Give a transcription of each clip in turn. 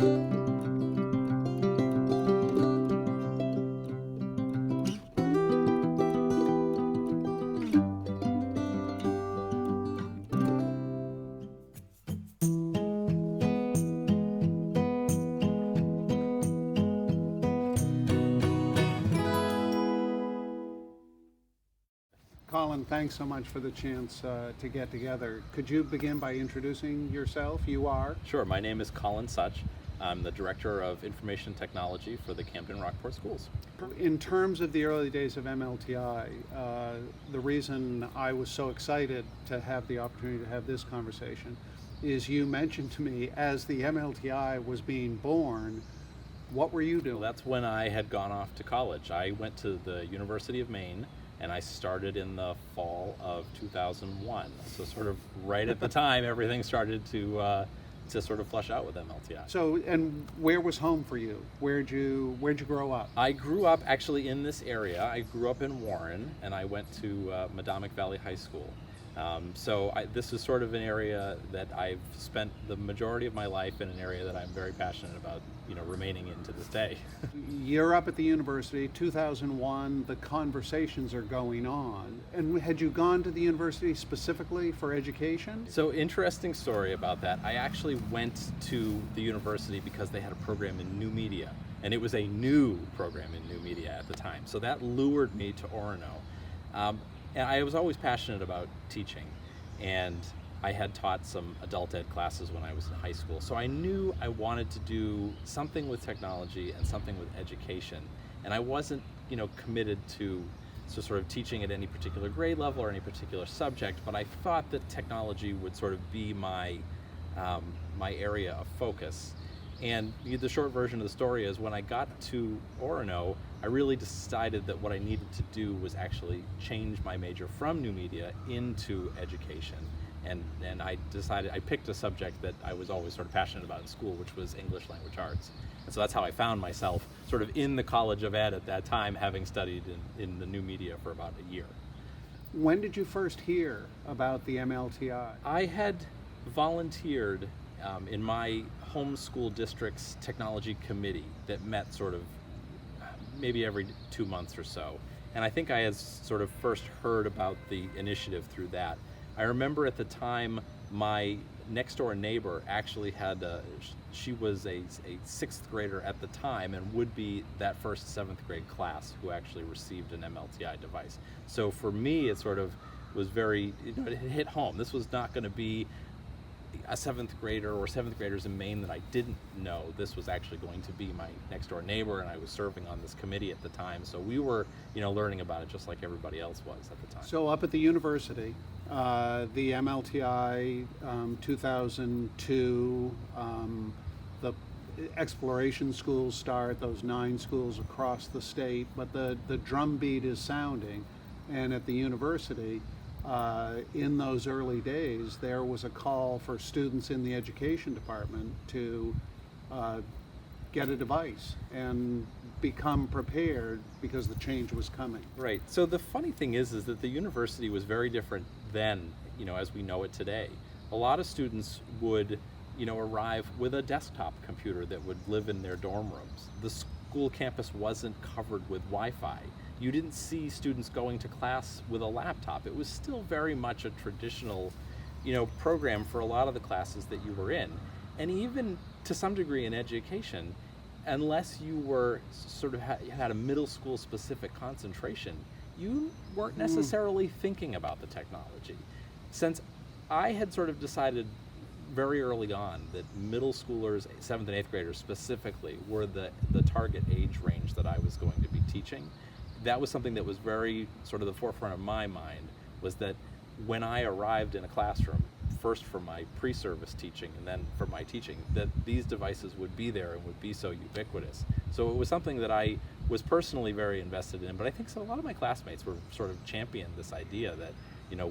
Colin, thanks so much for the chance to get together. Could you begin by introducing yourself? You are? Sure. My name is Colin Sutch. I'm the Director of Information Technology for the Camden Rockport Schools. In terms of the early days of MLTI, the reason I was so excited to have the opportunity to have this conversation is you mentioned to me as the MLTI was being born, what were you doing? Well, that's when I had gone off to college. I went to the University of Maine, and I started in the fall of 2001. So sort of right at the time, everything started to sort of flesh out with MLTI. So, and where was home for you? Where'd you grow up? I grew up actually in this area. I grew up in Warren, and I went to Madomic Valley High School. This is sort of an area that I've spent the majority of my life in, an area that I'm very passionate about, remaining in to this day. You're up at the university, 2001, the conversations are going on. And had you gone to the university specifically for education? So interesting story about that. I actually went to the university because they had a program in new media, and it was a new program in new media at the time. So that lured me to Orono. And I was always passionate about teaching, and I had taught some adult ed classes when I was in high school. So I knew I wanted to do something with technology and something with education. And I wasn't, committed to sort of teaching at any particular grade level or any particular subject, but I thought that technology would sort of be my area of focus. And the short version of the story is when I got to Orono, I really decided that what I needed to do was actually change my major from new media into education. And I picked a subject that I was always sort of passionate about in school, which was English language arts. And so that's how I found myself sort of in the College of Ed at that time, having studied in the new media for about a year. When did you first hear about the MLTI? I had volunteered in my home school district's technology committee that met sort of maybe every 2 months or so. And I think I had sort of first heard about the initiative through that. I remember at the time my next door neighbor actually she was a 6th grader at the time and would be that first 7th grade class who actually received an MLTI device. So for me, it sort of was very, it hit home. This was not going to be a 7th grader or 7th graders in Maine that I didn't know. This was actually going to be my next door neighbor, and I was serving on this committee at the time. So we were, learning about it just like everybody else was at the time. So up at the university, the MLTI 2002, the exploration schools start, those 9 schools across the state, but the drumbeat is sounding. And at the university, in those early days, there was a call for students in the education department to get a device and become prepared because the change was coming. Right. So the funny thing is that the university was very different then, as we know it today. A lot of students would, arrive with a desktop computer that would live in their dorm rooms. The school campus wasn't covered with Wi-Fi. You didn't see students going to class with a laptop. It was still very much a traditional, program for a lot of the classes that you were in. And even to some degree in education, unless you were sort of had a middle school specific concentration, you weren't necessarily thinking about the technology. Since I had sort of decided very early on that middle schoolers, 7th and 8th graders specifically, were the target age range that I was going to be teaching, that was something that was very sort of the forefront of my mind, was that when I arrived in a classroom, first for my pre-service teaching and then for my teaching, that these devices would be there and would be so ubiquitous. So it was something that I was personally very invested in, but I think a lot of my classmates were sort of championed this idea that,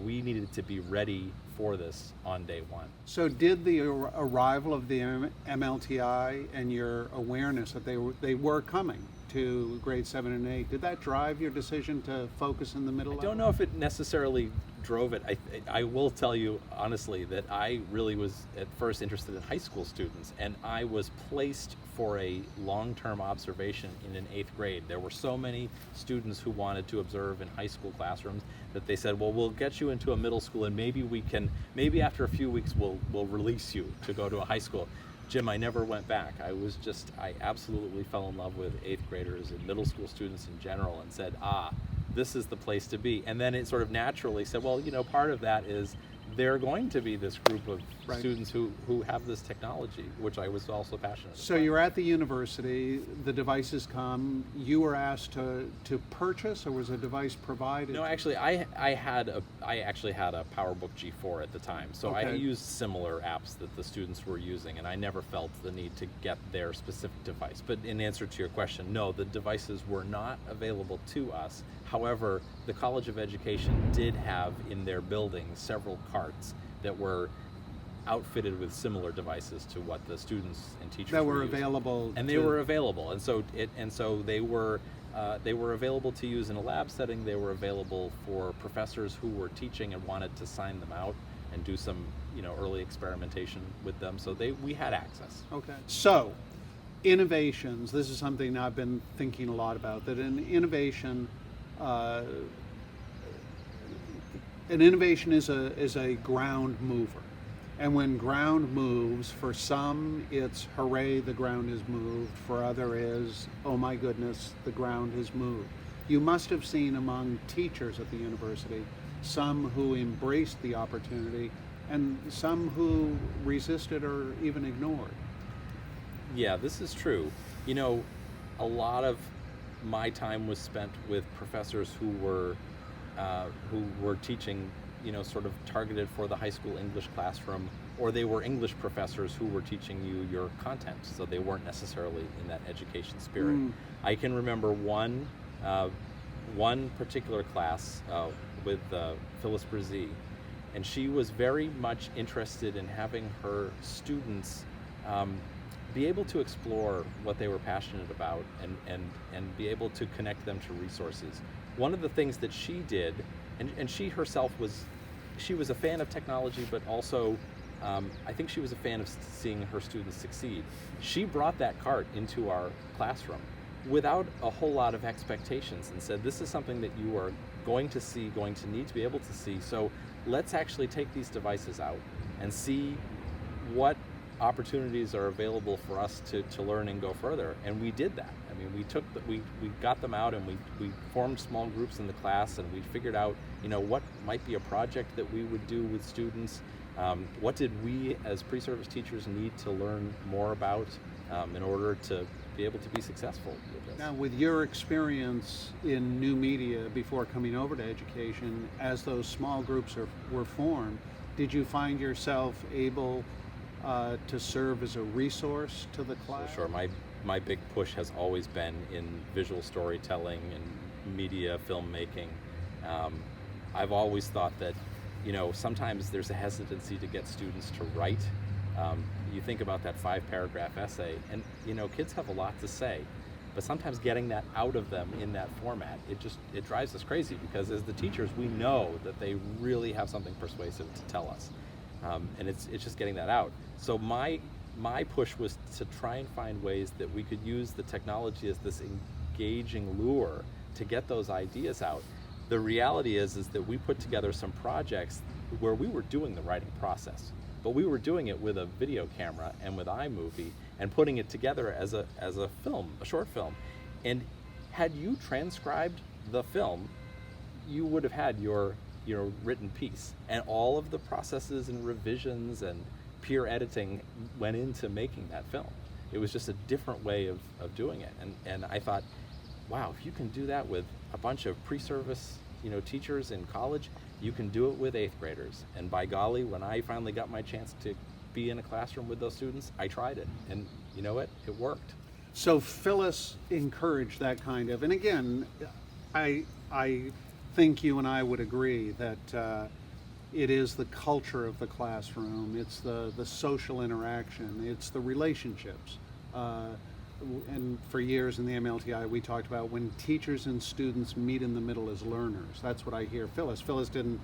we needed to be ready for this on day one. So did the arrival of the MLTI and your awareness that they were coming, to grade 7 and 8. Did that drive your decision to focus in the middle I level? don't know if it necessarily drove it. I will tell you honestly that I really was at first interested in high school students, and I was placed for a long-term observation in an 8th grade. There were so many students who wanted to observe in high school classrooms that they said, well, we'll get you into a middle school, and maybe after a few weeks we'll release you to go to a high school. Jim, I never went back. I absolutely fell in love with 8th graders and middle school students in general, and said, this is the place to be. And then it sort of naturally said, well, part of that is they're going to be this group of Right. students who have this technology, which I was also passionate So about. you're at the university, the devices come, you were asked to purchase, or was a device provided? No, actually, I actually had a PowerBook G4 at the time, so I Okay. used similar apps that the students were using, and I never felt the need to get their specific device. But in answer to your question, no, the devices were not available to us. However, the College of Education did have in their building several carts that were outfitted with similar devices to what the students and teachers That were using. available And they to- were available, and so they were available to use in a lab setting. They were available for professors who were teaching and wanted to sign them out and do some early experimentation with them. So we had access. Okay. So, innovations, this is something I've been thinking a lot about, that an innovation is a ground mover. And when ground moves, for some it's hooray, the ground has moved. For other is, oh my goodness, the ground has moved. You must have seen among teachers at the university some who embraced the opportunity and some who resisted or even ignored. Yeah, this is true. A lot of my time was spent with professors who were teaching, sort of targeted for the high school English classroom, or they were English professors who were teaching you your content, so they weren't necessarily in that education spirit. I can remember one particular class with Phyllis Brzee, and she was very much interested in having her students be able to explore what they were passionate about and be able to connect them to resources. One of the things that she did, and she herself was a fan of technology, but also I think she was a fan of seeing her students succeed. She brought that cart into our classroom without a whole lot of expectations and said, this is something that you are going to need to be able to see. So let's actually take these devices out and see what opportunities are available for us to learn and go further. And we did that. I mean, we got them out, and we formed small groups in the class, and we figured out, what might be a project that we would do with students. What did we as pre-service teachers need to learn more about in order to be able to be successful with this? Now, with your experience in new media before coming over to education, as those small groups were formed, did you find yourself able to serve as a resource to the class? Sure. My big push has always been in visual storytelling and media filmmaking. I've always thought that, sometimes there's a hesitancy to get students to write. You think about that 5-paragraph essay, and kids have a lot to say, but sometimes getting that out of them in that format, it drives us crazy, because as the teachers, we know that they really have something persuasive to tell us. And it's just getting that out. So my push was to try and find ways that we could use the technology as this engaging lure to get those ideas out. The reality is that we put together some projects where we were doing the writing process, but we were doing it with a video camera and with iMovie and putting it together as a film, a short film. And had you transcribed the film, you would have had your written piece, and all of the processes and revisions and peer editing went into making that film. It was just a different way of doing it, and I thought, wow, if you can do that with a bunch of pre-service teachers in college, you can do it with 8th graders. And by golly, when I finally got my chance to be in a classroom with those students, I tried it, and you know what, it worked. So Phyllis encouraged that kind of, and again, I think you and I would agree that it is the culture of the classroom, it's the social interaction, it's the relationships and for years in the MLTI, we talked about when teachers and students meet in the middle as learners. That's what I hear Phyllis. Phyllis didn't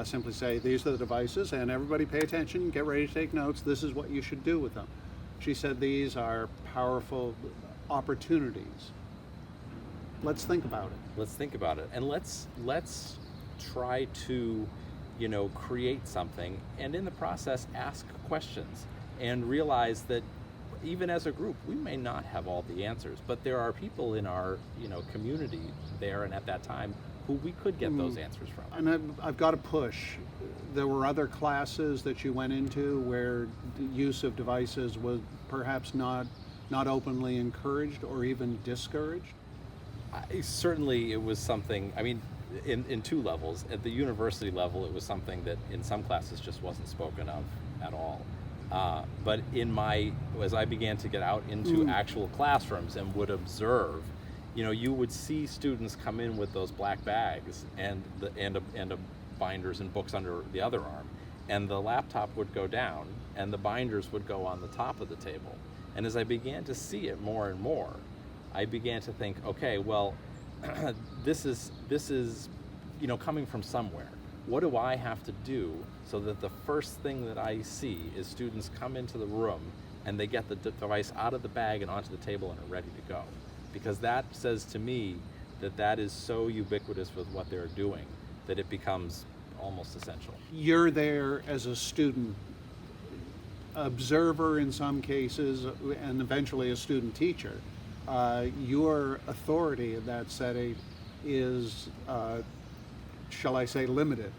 simply say, these are the devices, and everybody pay attention, get ready to take notes, this is what you should do with them. She said these are powerful opportunities. Let's think about it. Let's think about it, and let's try to, create something, and in the process ask questions and realize that even as a group we may not have all the answers, but there are people in our community there and at that time who we could get those answers from. And I've got to push. There were other classes that you went into where the use of devices was perhaps not openly encouraged or even discouraged? Certainly it was something, in two levels. At the university level, it was something that in some classes just wasn't spoken of at all. But as I began to get out into actual classrooms and would observe, you would see students come in with those black bags and a binders and books under the other arm, and the laptop would go down and the binders would go on the top of the table. And as I began to see it more and more, I began to think, okay, well, this is coming from somewhere. What do I have to do so that the first thing that I see is students come into the room and they get the device out of the bag and onto the table and are ready to go? Because that says to me that is so ubiquitous with what they're doing that it becomes almost essential. You're there as a student, observer in some cases, and eventually a student teacher. Your authority in that setting is, shall I say, limited.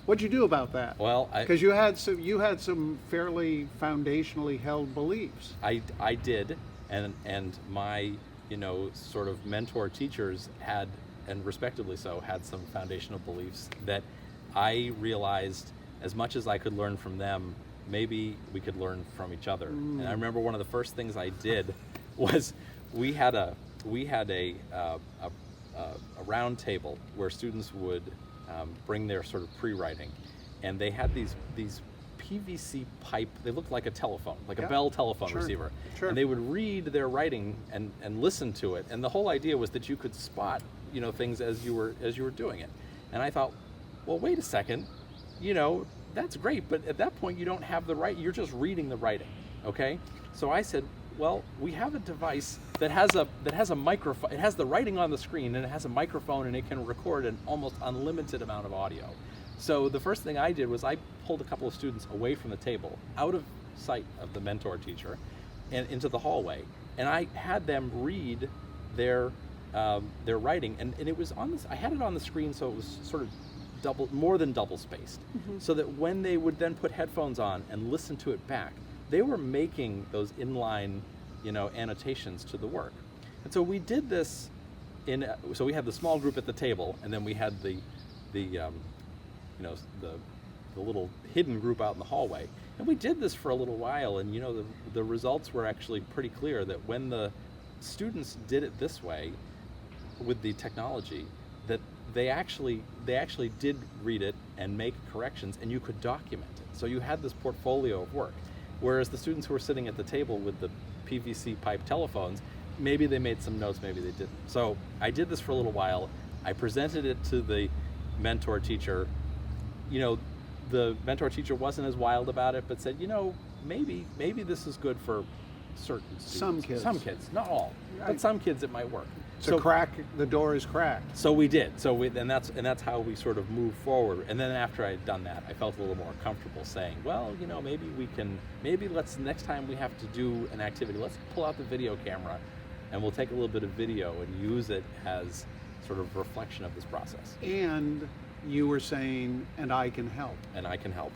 What'd you do about that? Well, because you had some fairly foundationally held beliefs. I did, and my sort of mentor teachers had, and respectably so, had some foundational beliefs that I realized as much as I could learn from them, maybe we could learn from each other. And I remember one of the first things I did was we had a round table where students would bring their sort of pre-writing, and they had these PVC pipe. They looked like a telephone, like a Bell telephone receiver. Sure. And they would read their writing and listen to it. And the whole idea was that you could spot things as you were doing it. And I thought, well, wait a second, that's great, but at that point you don't have the right. You're just reading the writing, okay? So I said, well, we have a device that has a microphone. It has the writing on the screen, and it has a microphone, and it can record an almost unlimited amount of audio. So the first thing I did was I pulled a couple of students away from the table, out of sight of the mentor teacher, and into the hallway, and I had them read their writing, and it was on this. I had it on the screen, so it was sort of more than double spaced, so that when they would then put headphones on and listen to it back, they were making those inline, annotations to the work. And so we did this so we had the small group at the table, and then we had the little hidden group out in the hallway. And we did this for a little while, and the results were actually pretty clear that when the students did it this way with the technology, that they actually did read it and make corrections, and you could document it. So you had this portfolio of work. Whereas the students who were sitting at the table with the PVC pipe telephones, maybe they made some notes, maybe they didn't. So I did this for a little while. I presented it to the mentor teacher. The mentor teacher wasn't as wild about it, but said, maybe this is good for certain students. Some kids, not all, but some kids it might work. So the door is cracked. So we did. And that's how we sort of moved forward. And then after I had done that, I felt a little more comfortable saying, well, maybe next time we have to do an activity, let's pull out the video camera and we'll take a little bit of video and use it as sort of reflection of this process. And you were saying, and I can help. And I can help.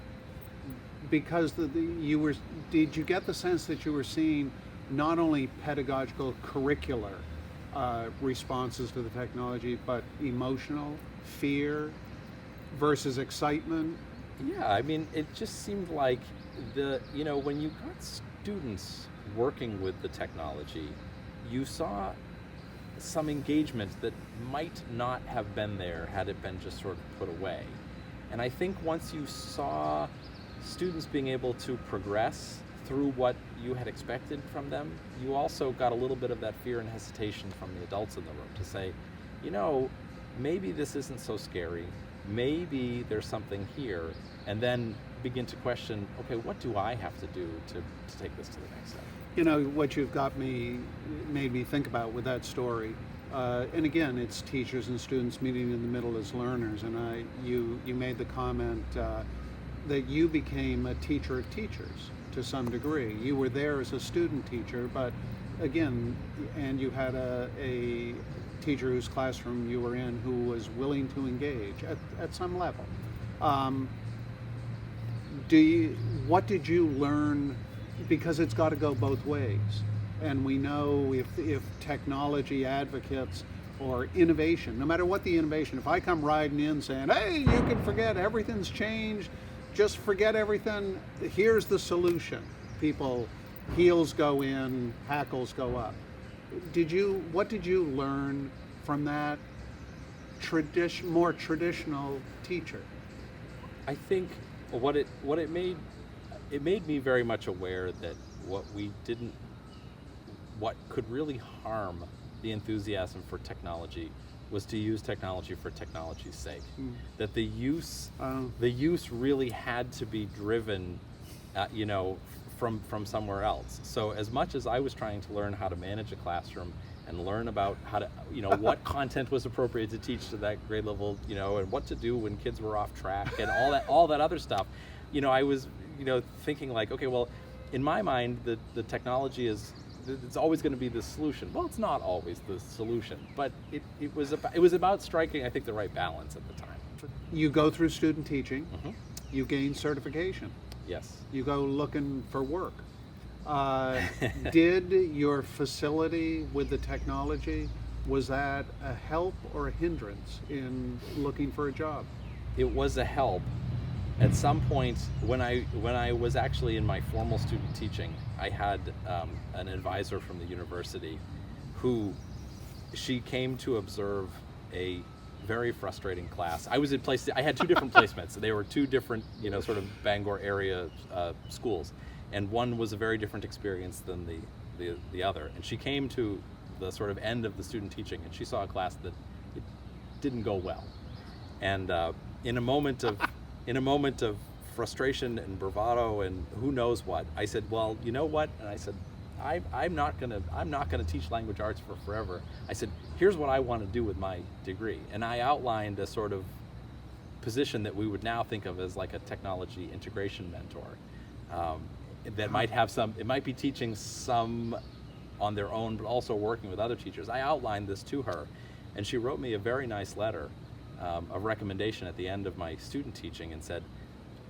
Because did you get the sense that you were seeing not only pedagogical, curricular responses to the technology, but emotional, fear versus excitement? Yeah, it just seemed like when you got students working with the technology, you saw some engagement that might not have been there had it been just sort of put away. And I think once you saw students being able to progress through what you had expected from them, you also got a little bit of that fear and hesitation from the adults in the room to say, you know, maybe this isn't so scary, maybe there's something here, and then begin to question, okay, what do I have to do to take this to the next step? You know, what you've made me think about with that story, and again, it's teachers and students meeting in the middle as learners, and you made the comment that you became a teacher of teachers to some degree. You were there as a student teacher, but again, and you had a teacher whose classroom you were in who was willing to engage at some level. What did you learn? Because it's got to go both ways. And we know if technology advocates or innovation, no matter what the innovation, if I come riding in saying, hey, you can forget, everything's changed, just forget everything, here's the solution. People, heels go in, hackles go up. What did you learn from that more traditional teacher? I think it made me very much aware that what could really harm the enthusiasm for technology was to use technology for technology's sake. That the use really had to be driven, from somewhere else. So as much as I was trying to learn how to manage a classroom and learn about how to, what content was appropriate to teach to that grade level, and what to do when kids were off track and all that other stuff, I was, thinking like, okay, well, in my mind, the technology it's always going to be the solution. Well, it's not always the solution, but it was about striking, I think, the right balance at the time. You go through student teaching, Mm-hmm. you gain certification, Yes. you go looking for work. Did your facility with the technology, was that a help or a hindrance in looking for a job? It was a help. At some point, when I was actually in my formal student teaching, I had an advisor from the university she came to observe a very frustrating class. I had two different placements. They were two different, sort of Bangor area schools, and one was a very different experience than the other. And she came to the sort of end of the student teaching, and she saw a class that it didn't go well. And in a moment of frustration and bravado and who knows what, I said, well, you know what? And I said, I'm not gonna teach language arts for forever. I said, here's what I want to do with my degree. And I outlined a sort of position that we would now think of as like a technology integration mentor. That might be teaching some on their own, but also working with other teachers. I outlined this to her, and she wrote me a very nice letter of recommendation at the end of my student teaching and said,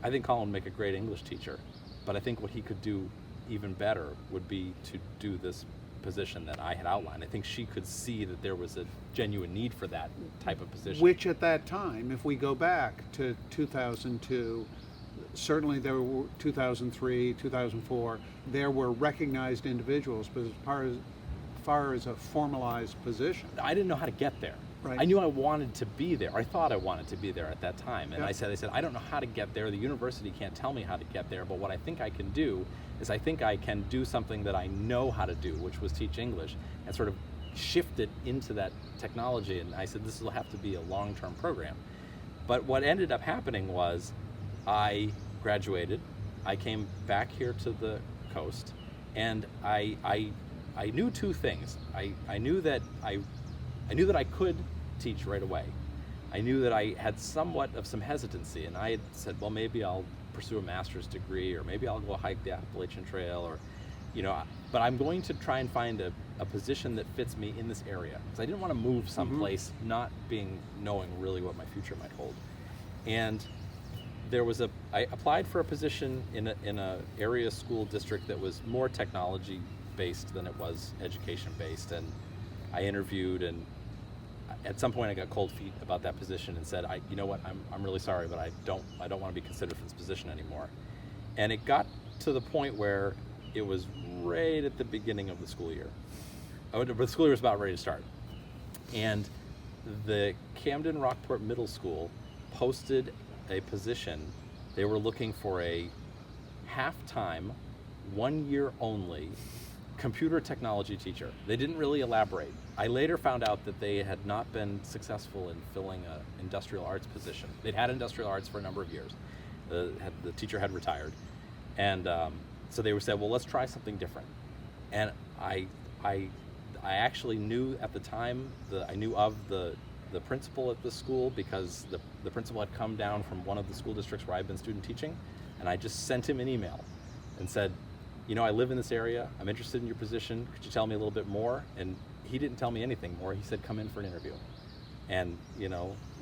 I think Colin would make a great English teacher, but I think what he could do even better would be to do this position that I had outlined. I think she could see that there was a genuine need for that type of position. Which at that time, if we go back to 2002, certainly there were 2003, 2004, there were recognized individuals, but as far as a formalized position. I didn't know how to get there. Right. I knew I wanted to be there. I thought I wanted to be there at that time. And Yep. I said, I don't know how to get there. The university can't tell me how to get there. But what I think I can do is I think I can do something that I know how to do, which was teach English, and sort of shift it into that technology. And I said, this will have to be a long-term program. But what ended up happening was I graduated. I came back here to the coast, and I knew two things. I knew that I could teach right away. I knew that I had somewhat of some hesitancy, and I had said, well, maybe I'll pursue a master's degree, or maybe I'll go hike the Appalachian Trail, or, but I'm going to try and find a position that fits me in this area, because I didn't want to move someplace not knowing really what my future might hold. And I applied for a position in a area school district that was more technology based than it was education based, and I interviewed, and at some point I got cold feet about that position and said, you know what, I'm really sorry, but I don't want to be considered for this position anymore. And it got to the point where it was right at the beginning of the school year. The school year was about ready to start. And the Camden Rockport Middle School posted a position. They were looking for a half-time, 1 year only computer technology teacher. They didn't really elaborate. I later found out that they had not been successful in filling an industrial arts position. They'd had industrial arts for a number of years. The teacher had retired. And so they said, well, let's try something different. And I actually knew at the time, I knew of the principal at the school because the principal had come down from one of the school districts where I'd been student teaching, and I just sent him an email and said, I live in this area, I'm interested in your position, could you tell me a little bit more? And he didn't tell me anything more. He said, come in for an interview. And,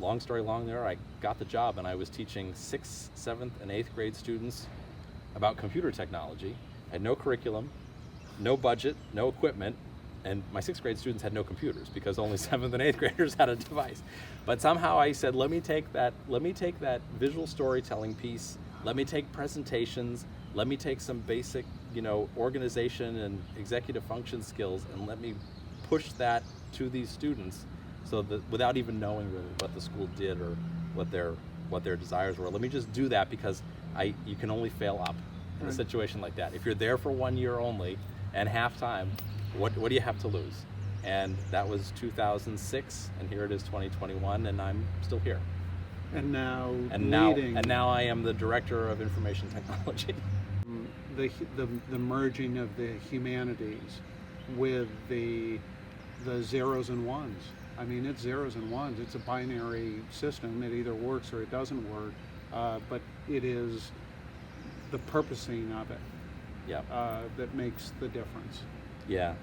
long story long there, I got the job, and I was teaching 6th, 7th, and 8th grade students about computer technology. I had no curriculum, no budget, no equipment, and my 6th grade students had no computers because only 7th and 8th graders had a device. But somehow I said, let me take that visual storytelling piece, let me take presentations, let me take some basic, organization and executive function skills, and let me push that to these students, so that without even knowing really what the school did or what their desires were. Let me just do that because you can only fail up in a situation like that. If you're there for 1 year only and half time, what do you have to lose? And that was 2006, and here it is 2021, and I'm still here. And now now I am the director of information technology. The merging of the humanities with the zeros and ones. I mean, it's zeros and ones. It's a binary system. It either works or it doesn't work. But it is the purposing of it that makes the difference. Yeah,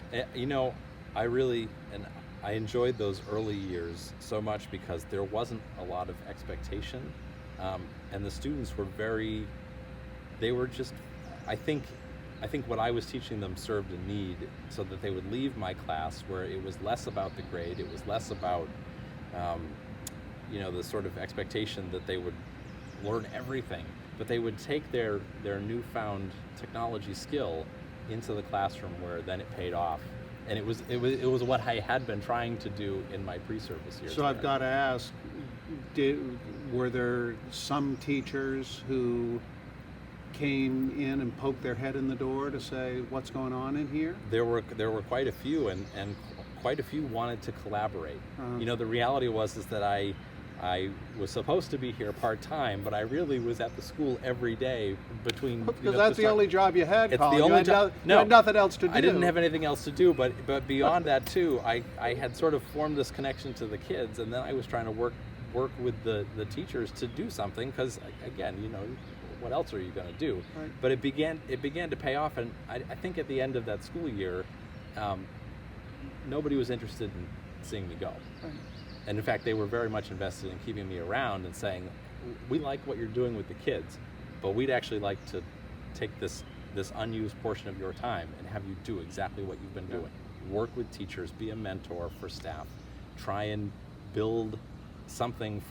I enjoyed those early years so much because there wasn't a lot of expectation, and the students were I think what I was teaching them served a need so that they would leave my class where it was less about the grade, it was less about, the sort of expectation that they would learn everything, but they would take their newfound technology skill into the classroom where then it paid off. And it was what I had been trying to do in my pre-service years. So I've got to ask, were there some teachers who came in and poked their head in the door to say, what's going on in here? There were quite a few, and quite a few wanted to collaborate. The reality was that I was supposed to be here part-time, but I really was at the school every day between... Because that's the only job you had, Colin. The only job. You had nothing else to do. I didn't have anything else to do, but beyond that too, I had sort of formed this connection to the kids, and then I was trying to work with the teachers to do something, because again, what else are you going to do? Right. But it began to pay off, and I think at the end of that school year, nobody was interested in seeing me go. Right. And in fact, they were very much invested in keeping me around and saying, we like what you're doing with the kids, but we'd actually like to take this unused portion of your time and have you do exactly what you've been doing. Work with teachers, be a mentor for staff, try and build something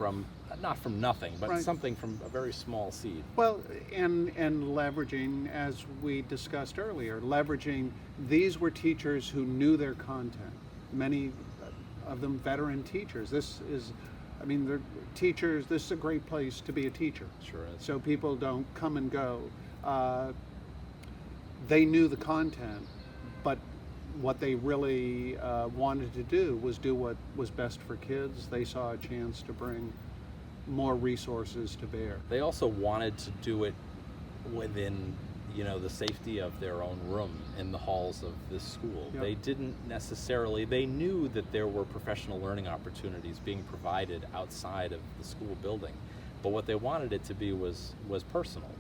not from nothing, but something from a very small seed. Well, and leveraging, as we discussed earlier, these were teachers who knew their content. Many of them veteran teachers. They're teachers. This is a great place to be a teacher. Sure is. So people don't come and go. They knew the content, but what they really wanted to do was do what was best for kids. They saw a chance to bring more resources to bear. They also wanted to do it within the safety of their own room in the halls of this school. Yep. They didn't necessarily, they knew that there were professional learning opportunities being provided outside of the school building, but what they wanted it to be was personal,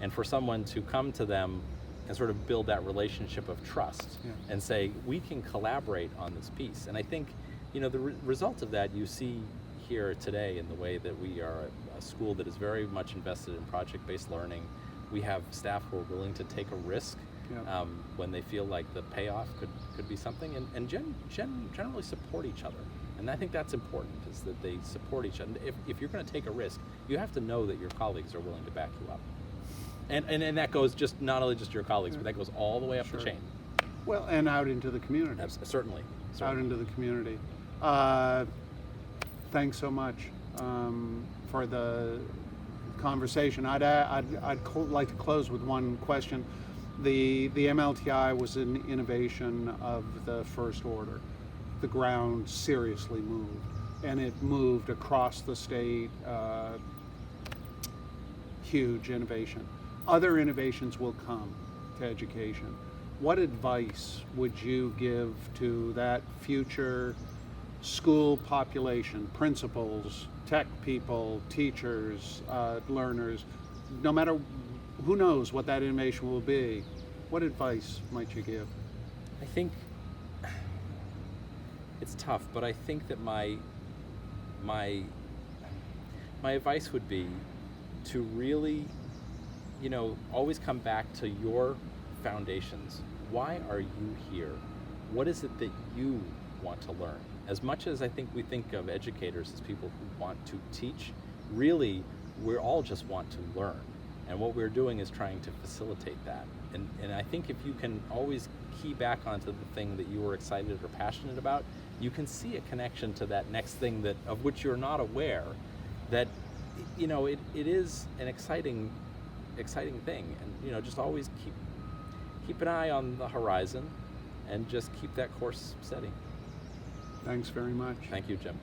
and for someone to come to them and sort of build that relationship of trust and say, we can collaborate on this piece. And I think the result of that you see here today in the way that we are a school that is very much invested in project-based learning. We have staff who are willing to take a risk when they feel like the payoff could be something, and generally support each other. And I think that's important, is that they support each other. If you're going to take a risk, you have to know that your colleagues are willing to back you up. And that goes not only just your colleagues, but that goes all the way up the chain. Well, and out into the community. Certainly. Out into the community. Thanks so much for the conversation. Like to close with one question. The MLTI was an innovation of the first order. The ground seriously moved, and it moved across the state. Huge innovation. Other innovations will come to education. What advice would you give to that future school population, principals, tech people, teachers, learners, no matter, who knows what that innovation will be? What advice might you give? I think it's tough, but I think that my advice would be to really, always come back to your foundations. Why are you here? What is it that you want to learn? As much as I think we think of educators as people who want to teach, really, we all just want to learn. And what we're doing is trying to facilitate that. And I think if you can always key back onto the thing that you were excited or passionate about, you can see a connection to that next thing that of which you're not aware, that it is an exciting thing. And just always keep an eye on the horizon and just keep that course steady. Thanks very much. Thank you, Jim.